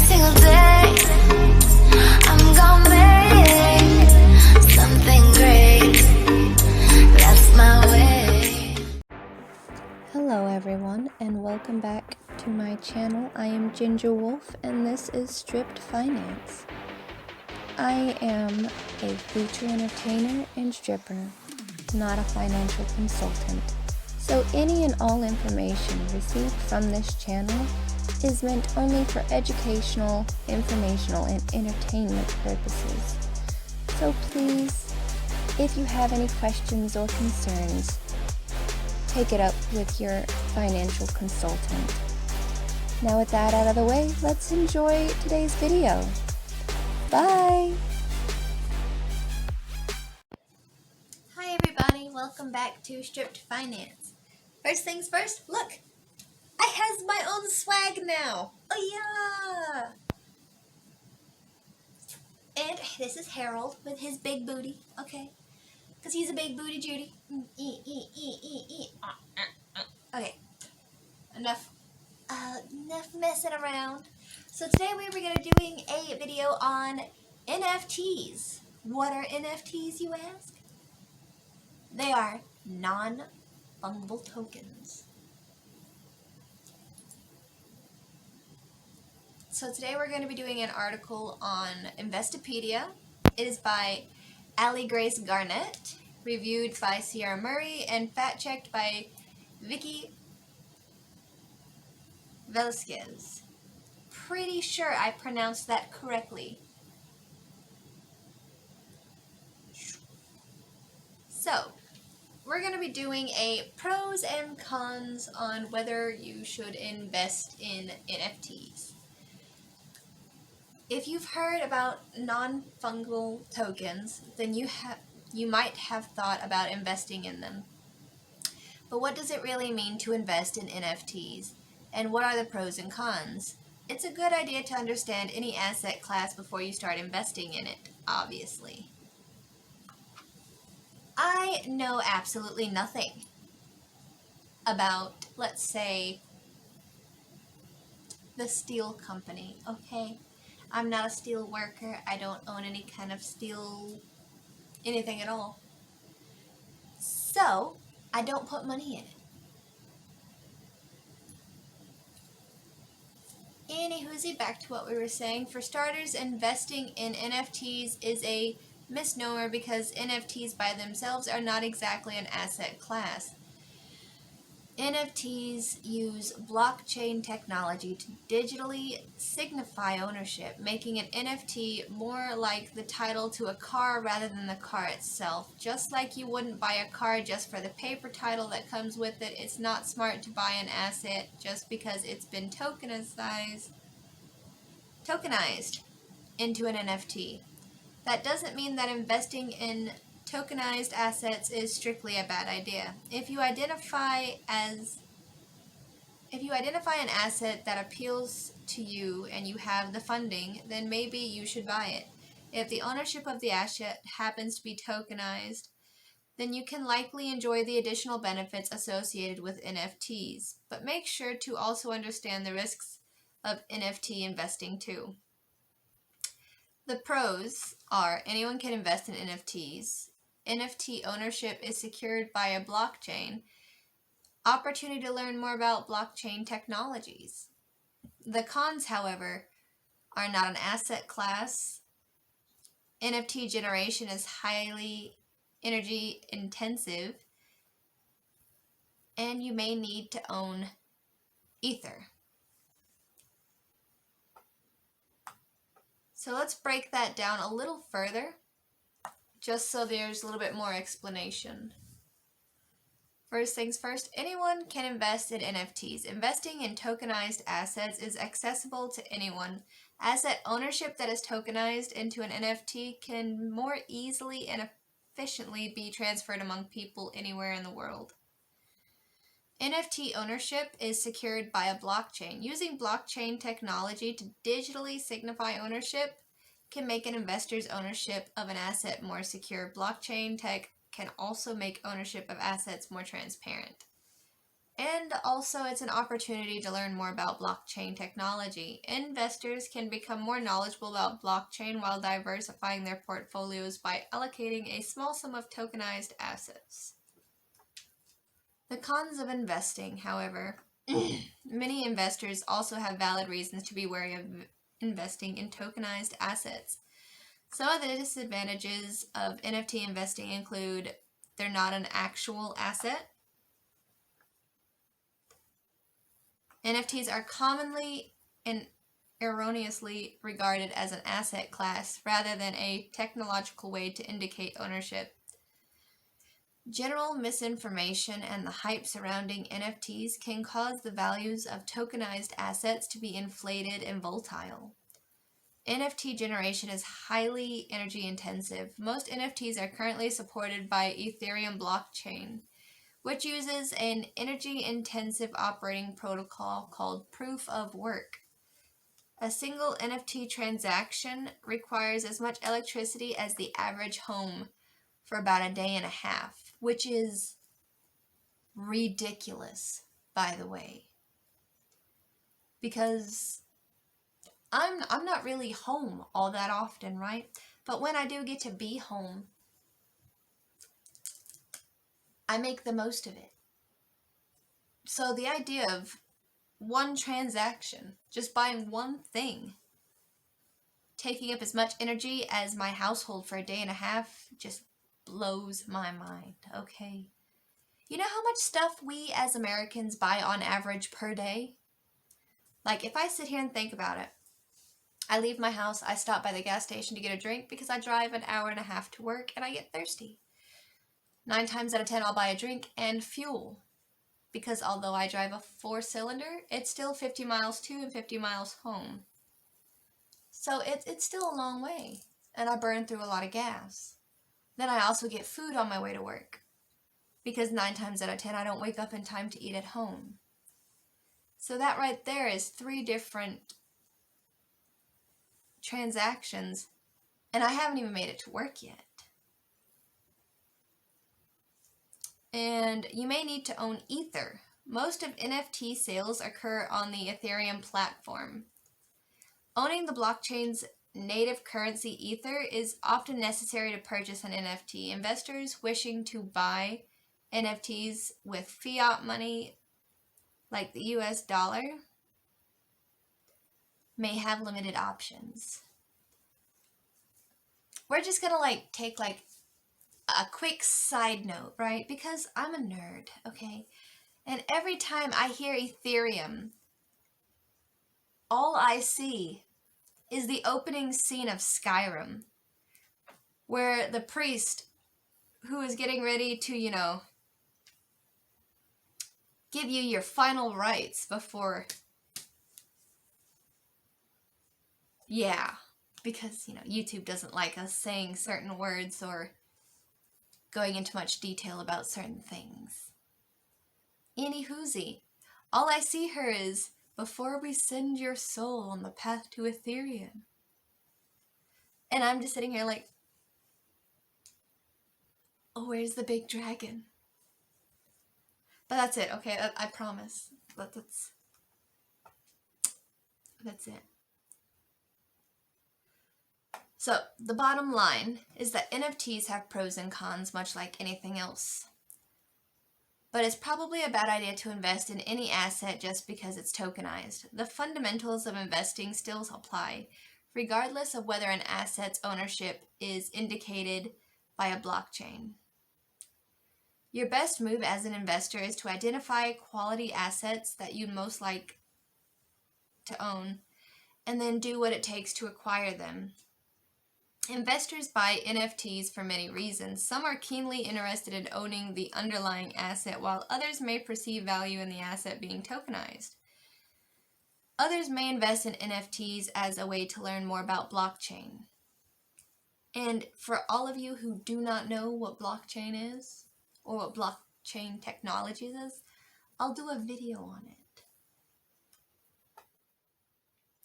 single day. I'm gonna make something great. That's my way. Hello everyone, and welcome back to my channel. I am Ginger Wolf, and this is Stripped Finance. I am a future entertainer and stripper, not a financial consultant. So any and all information received from this channel is meant only for educational, informational, and entertainment purposes. So please, if you have any questions or concerns, take it up with your financial consultant. Now with that out of the way, let's enjoy today's video. Bye! Hi everybody, welcome back to Stripped Finance. First things first, look! I has my own swag now! Oh yeah! And this is Harold with his big booty, okay? Because he's a big booty Judy. Okay, enough messing around. So today we were going to be doing a video on NFTs. What are NFTs, you ask? They are non-fungible tokens. So today we're going to be doing an article on Investopedia. It is by Allie Grace Garnett, reviewed by Sierra Murray, and fact-checked by Vicky Velasquez. Pretty sure I pronounced that correctly. So, we're going to be doing a pros and cons on whether you should invest in NFTs. If you've heard about non-fungible tokens, then you might have thought about investing in them. But what does it really mean to invest in NFTs? And what are the pros and cons? It's a good idea to understand any asset class before you start investing in it, obviously. I know absolutely nothing about, let's say, the steel company, okay? I'm not a steel worker. I don't own any kind of steel, anything at all. So, I don't put money in it. Anywhoosie, back to what we were saying. For starters, investing in NFTs is a misnomer because NFTs by themselves are not exactly an asset class. NFTs use blockchain technology to digitally signify ownership, making an NFT more like the title to a car rather than the car itself. Just like you wouldn't buy a car just for the paper title that comes with it, it's not smart to buy an asset just because it's been tokenized into an NFT. That doesn't mean that investing in tokenized assets is strictly a bad idea. If you identify an asset that appeals to you and you have the funding, then maybe you should buy it. If the ownership of the asset happens to be tokenized, then you can likely enjoy the additional benefits associated with NFTs. But make sure to also understand the risks of NFT investing too. The pros are anyone can invest in NFTs. NFT ownership is secured by a blockchain. Opportunity to learn more about blockchain technologies. The cons, however, are not an asset class. NFT generation is highly energy intensive, and you may need to own Ether. So let's break that down a little further, just so there's a little bit more explanation. First things first, anyone can invest in NFTs. Investing in tokenized assets is accessible to anyone. Asset ownership that is tokenized into an NFT can more easily and efficiently be transferred among people anywhere in the world. NFT ownership is secured by a blockchain. Using blockchain technology to digitally signify ownership can make an investor's ownership of an asset more secure. Blockchain tech can also make ownership of assets more transparent. And also, it's an opportunity to learn more about blockchain technology. Investors can become more knowledgeable about blockchain while diversifying their portfolios by allocating a small sum of tokenized assets. The cons of investing, however, many investors also have valid reasons to be wary of investing in tokenized assets. Some of the disadvantages of NFT investing include they're not an actual asset. NFTs are commonly and erroneously regarded as an asset class rather than a technological way to indicate ownership. General misinformation and the hype surrounding NFTs can cause the values of tokenized assets to be inflated and volatile. NFT generation is highly energy intensive. Most NFTs are currently supported by Ethereum blockchain, which uses an energy-intensive operating protocol called proof of work. A single NFT transaction requires as much electricity as the average home for about a day and a half, which is ridiculous, by the way. Because I'm not really home all that often, right? But when I do get to be home, I make the most of it. So the idea of one transaction, just buying one thing, taking up as much energy as my household for a day and a half just blows my mind, okay? You know how much stuff we as Americans buy on average per day? Like, if I sit here and think about it, I leave my house, I stop by the gas station to get a drink because I drive an hour and a half to work and I get thirsty. 9 times out of 10, I'll buy a drink and fuel. Because although I drive a 4-cylinder, it's still 50 miles to and 50 miles home. So it's still a long way. And I burn through a lot of gas. Then I also get food on my way to work. Because 9 times out of 10, I don't wake up in time to eat at home. So that right there is 3 different transactions, and I haven't even made it to work yet. And you may need to own Ether. Most of NFT sales occur on the Ethereum platform. Owning the blockchain's native currency Ether is often necessary to purchase an NFT. Investors wishing to buy NFTs with fiat money, like the US dollar, may have limited options. We're just gonna take a quick side note, right? Because I'm a nerd, okay? And every time I hear Ethereum, all I see is the opening scene of Skyrim, where the priest who is getting ready to, give you your final rites before, because, YouTube doesn't like us saying certain words or going into much detail about certain things. Anywhoosie, all I see her is, before we send your soul on the path to Ethereum. And I'm just sitting here like, oh, where's the big dragon? But that's it, okay, I promise. That's it. So, the bottom line is that NFTs have pros and cons, much like anything else. But it's probably a bad idea to invest in any asset just because it's tokenized. The fundamentals of investing still apply, regardless of whether an asset's ownership is indicated by a blockchain. Your best move as an investor is to identify quality assets that you'd most like to own, and then do what it takes to acquire them. Investors buy NFTs for many reasons. Some are keenly interested in owning the underlying asset, while others may perceive value in the asset being tokenized. Others may invest in NFTs as a way to learn more about blockchain. And for all of you who do not know what blockchain is, or what blockchain technologies is, I'll do a video on it.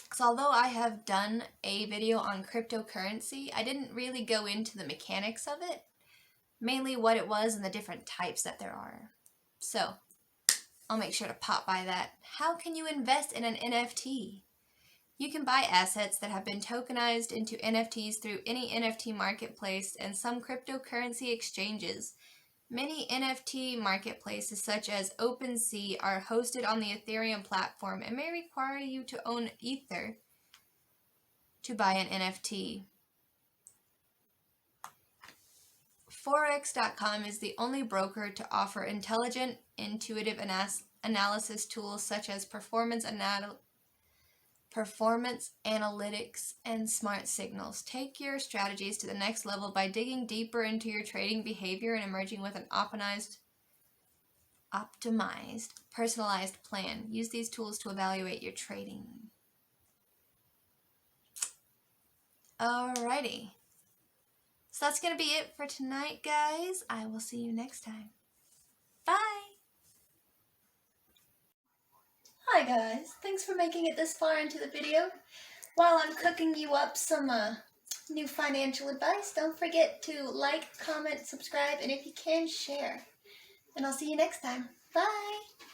Because although I have done a video on cryptocurrency, I didn't really go into the mechanics of it, mainly what it was and the different types that there are. So, I'll make sure to pop by that. How can you invest in an NFT? You can buy assets that have been tokenized into NFTs through any NFT marketplace and some cryptocurrency exchanges. Many NFT marketplaces, such as OpenSea, are hosted on the Ethereum platform and may require you to own Ether to buy an NFT. Forex.com is the only broker to offer intelligent, intuitive analysis tools such as performance analytics and smart signals. Take your strategies to the next level by digging deeper into your trading behavior and emerging with an optimized, personalized plan. Use these tools to evaluate your trading. Alrighty. So that's going to be it for tonight, guys. I will see you next time. Bye! Hi guys, thanks for making it this far into the video. While I'm cooking you up some new financial advice, don't forget to like, comment, subscribe, and if you can, share. And I'll see you next time. Bye!